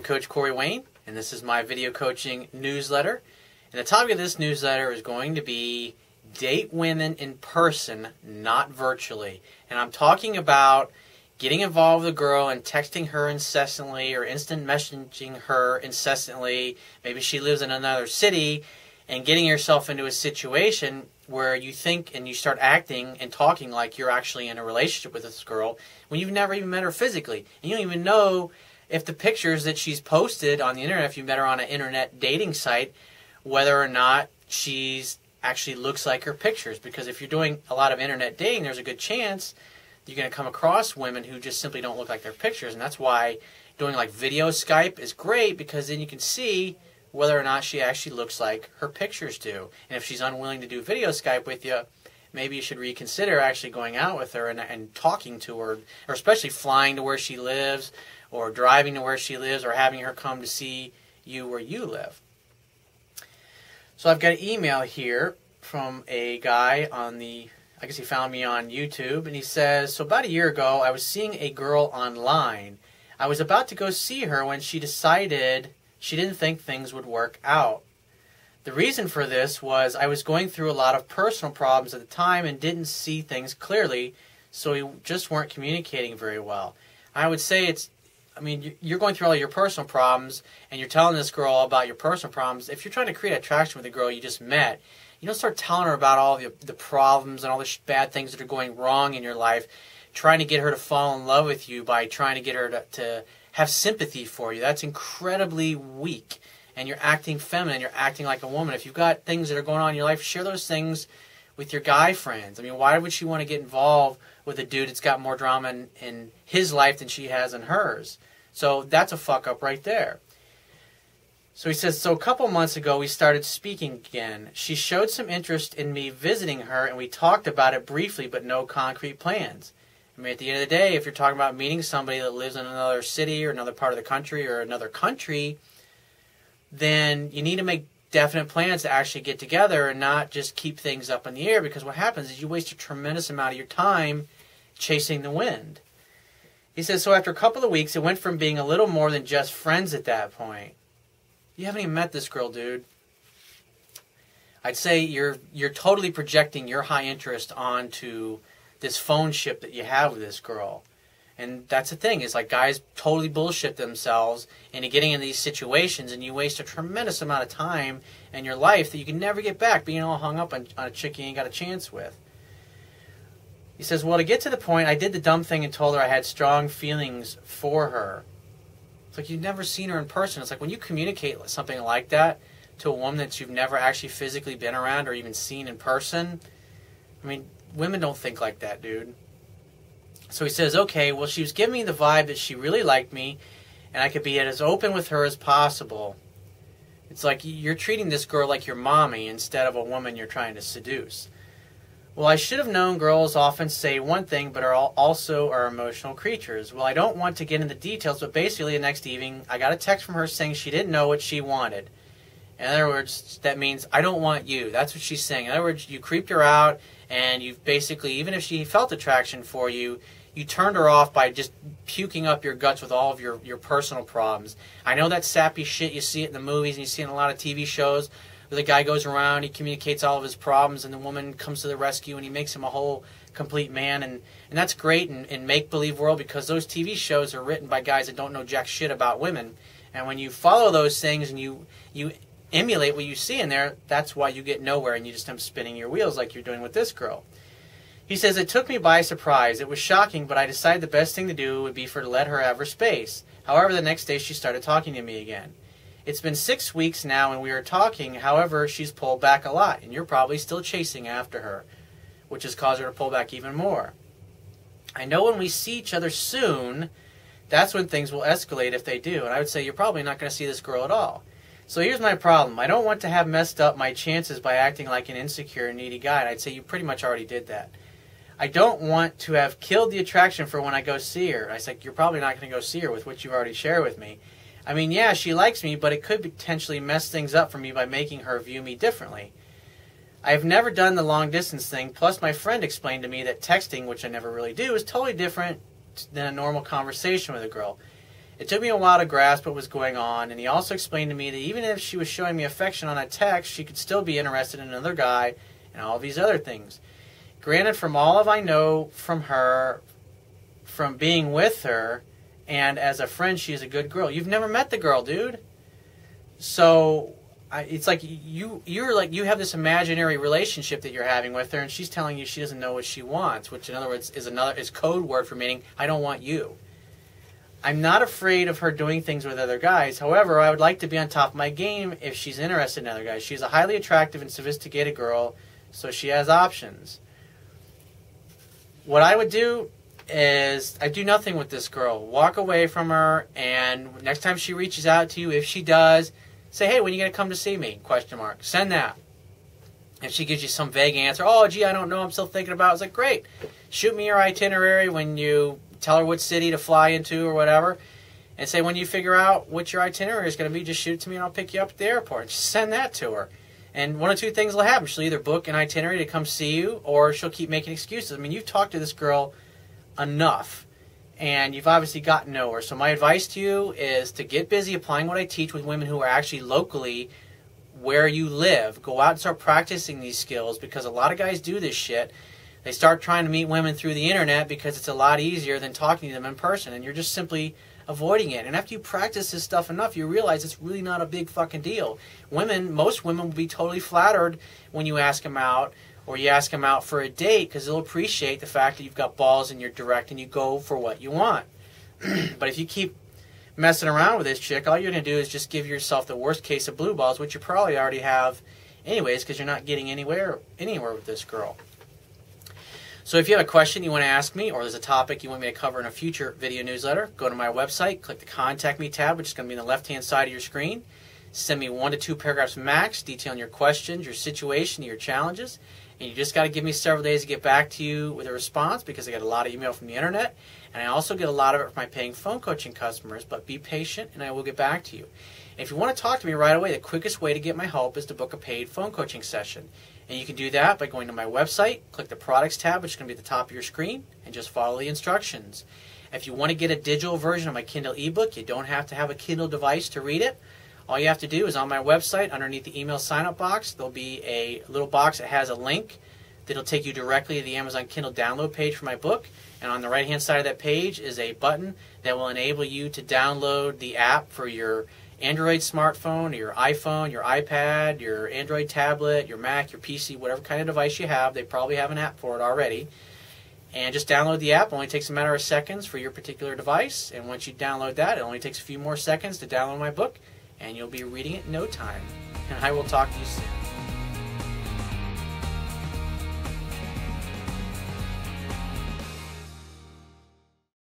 Coach Corey Wayne, and this is my video coaching newsletter. And the topic of this newsletter is going to be date women in person, not virtually. And I'm talking about getting involved with a girl and texting her incessantly or instant messaging her incessantly. Maybe she lives in another city, and getting yourself into a situation where you think and you start acting and talking like you're actually in a relationship with this girl when you've never even met her physically. And you don't even know if the pictures that she's posted on the internet, if you met her on an internet dating site, whether or not she's actually looks like her pictures. Because if you're doing a lot of internet dating, there's a good chance you're going to come across women who just simply don't look like their pictures. And that's why doing like video Skype is great, because then you can see whether or not she actually looks like her pictures do. And if she's unwilling to do video Skype with you, maybe you should reconsider actually going out with her and talking to her, or especially flying to where she lives, or driving to where she lives, or having her come to see you where you live. So I've got an email here from a guy on the, I guess he found me on YouTube, and he says, so about a year ago, I was seeing a girl online. I was about to go see her when she decided she didn't think things would work out. The reason for this was I was going through a lot of personal problems at the time and didn't see things clearly, so we just weren't communicating very well. I would say you're going through all your personal problems, and you're telling this girl about your personal problems. If you're trying to create attraction with a girl you just met, you don't start telling her about all the problems and all the bad things that are going wrong in your life, trying to get her to fall in love with you by trying to get her to have sympathy for you. That's incredibly weak, and you're acting feminine. You're acting like a woman. If you've got things that are going on in your life, share those things with your guy friends. I mean, why would she want to get involved with a dude that's got more drama in his life than she has in hers? So that's a fuck up right there. So he says, so a couple months ago we started speaking again. She showed some interest in me visiting her, and we talked about it briefly, but no concrete plans. I mean, at the end of the day, if you're talking about meeting somebody that lives in another city or another part of the country or another country, then you need to make definite plans to actually get together and not just keep things up in the air, because what happens is you waste a tremendous amount of your time chasing the wind. He says, so after a couple of weeks, it went from being a little more than just friends at that point. You haven't even met this girl, dude. I'd say you're totally projecting your high interest onto this phone ship that you have with this girl. And that's the thing, is like guys totally bullshit themselves into getting in these situations, and you waste a tremendous amount of time in your life that you can never get back, being all hung up on a chick you ain't got a chance with. He says, well, to get to the point, I did the dumb thing and told her I had strong feelings for her. It's like you've never seen her in person. It's like when you communicate something like that to a woman that you've never actually physically been around or even seen in person, I mean, women don't think like that, dude. So he says, okay, well, she was giving me the vibe that she really liked me, and I could be as open with her as possible. It's like you're treating this girl like your mommy instead of a woman you're trying to seduce. Well, I should have known girls often say one thing, but also are emotional creatures. Well, I don't want to get into the details, but basically the next evening, I got a text from her saying she didn't know what she wanted. In other words, that means, I don't want you. That's what she's saying. In other words, you creeped her out, and you've basically, even if she felt attraction for you, you turned her off by just puking up your guts with all of your personal problems. I know that sappy shit, you see it in the movies, and you see it in a lot of TV shows, where the guy goes around, he communicates all of his problems, and the woman comes to the rescue, and he makes him a whole complete man. And that's great in make-believe world, because those TV shows are written by guys that don't know jack shit about women. And when you follow those things and you emulate what you see in there, that's why you get nowhere, and you just end up spinning your wheels like you're doing with this girl. He says, it took me by surprise. It was shocking, but I decided the best thing to do would be to let her have her space. However, the next day she started talking to me again. It's been 6 weeks now, and we are talking. However, she's pulled back a lot, and you're probably still chasing after her, which has caused her to pull back even more. I know when we see each other soon, that's when things will escalate if they do, and I would say you're probably not going to see this girl at all. So here's my problem. I don't want to have messed up my chances by acting like an insecure and needy guy, and I'd say you pretty much already did that. I don't want to have killed the attraction for when I go see her. I said, you're probably not going to go see her with what you've already shared with me. I mean, yeah, she likes me, but it could potentially mess things up for me by making her view me differently. I've never done the long-distance thing, plus my friend explained to me that texting, which I never really do, is totally different than a normal conversation with a girl. It took me a while to grasp what was going on, and he also explained to me that even if she was showing me affection on a text, she could still be interested in another guy and all these other things. Granted, from all of I know from her, from being with her, and as a friend, she is a good girl. You've never met the girl, dude. So it's like you have this imaginary relationship that you're having with her, and she's telling you she doesn't know what she wants, which in other words is code word for meaning I don't want you. I'm not afraid of her doing things with other guys. However, I would like to be on top of my game if she's interested in other guys. She's a highly attractive and sophisticated girl, so she has options. What I would do is I do nothing with this girl. Walk away from her, and next time she reaches out to you, if she does, say, hey, when are you going to come to see me? ? Send that. If she gives you some vague answer, oh, gee, I don't know, I'm still thinking about it. It's like, great. Shoot me your itinerary when you tell her what city to fly into or whatever, and say when you figure out what your itinerary is going to be, just shoot it to me and I'll pick you up at the airport. Just send that to her. And one of two things will happen. She'll either book an itinerary to come see you, or she'll keep making excuses. I mean, you've talked to this girl enough, and you've obviously gotten nowhere. So my advice to you is to get busy applying what I teach with women who are actually locally where you live. Go out and start practicing these skills, because a lot of guys do this shit. They start trying to meet women through the internet because it's a lot easier than talking to them in person, and you're just simply avoiding it. And after you practice this stuff enough, you realize it's really not a big fucking deal. Most women will be totally flattered when you ask them out, or you ask them out for a date, because they'll appreciate the fact that you've got balls and you're direct and you go for what you want. But if you keep messing around with this chick, all you're going to do is just give yourself the worst case of blue balls, which you probably already have anyways, because you're not getting anywhere with this girl. So if you have a question you want to ask me, or there's a topic you want me to cover in a future video newsletter, go to my website, click the Contact Me tab, which is going to be on the left-hand side of your screen. Send me 1 to 2 paragraphs max detailing your questions, your situation, your challenges. And you just got to give me several days to get back to you with a response, because I get a lot of email from the internet, and I also get a lot of it from my paying phone coaching customers. But be patient, and I will get back to you. And if you want to talk to me right away, the quickest way to get my help is to book a paid phone coaching session. And you can do that by going to my website, click the Products tab, which is going to be at the top of your screen, and just follow the instructions. If you want to get a digital version of my Kindle ebook, you don't have to have a Kindle device to read it. All you have to do is on my website, underneath the email sign-up box, there'll be a little box that has a link that'll take you directly to the Amazon Kindle download page for my book. And on the right-hand side of that page is a button that will enable you to download the app for your Android smartphone, or your iPhone, your iPad, your Android tablet, your Mac, your PC, whatever kind of device you have. They probably have an app for it already. And just download the app. It only takes a matter of seconds for your particular device. And once you download that, it only takes a few more seconds to download my book, and you'll be reading it in no time. And I will talk to you soon.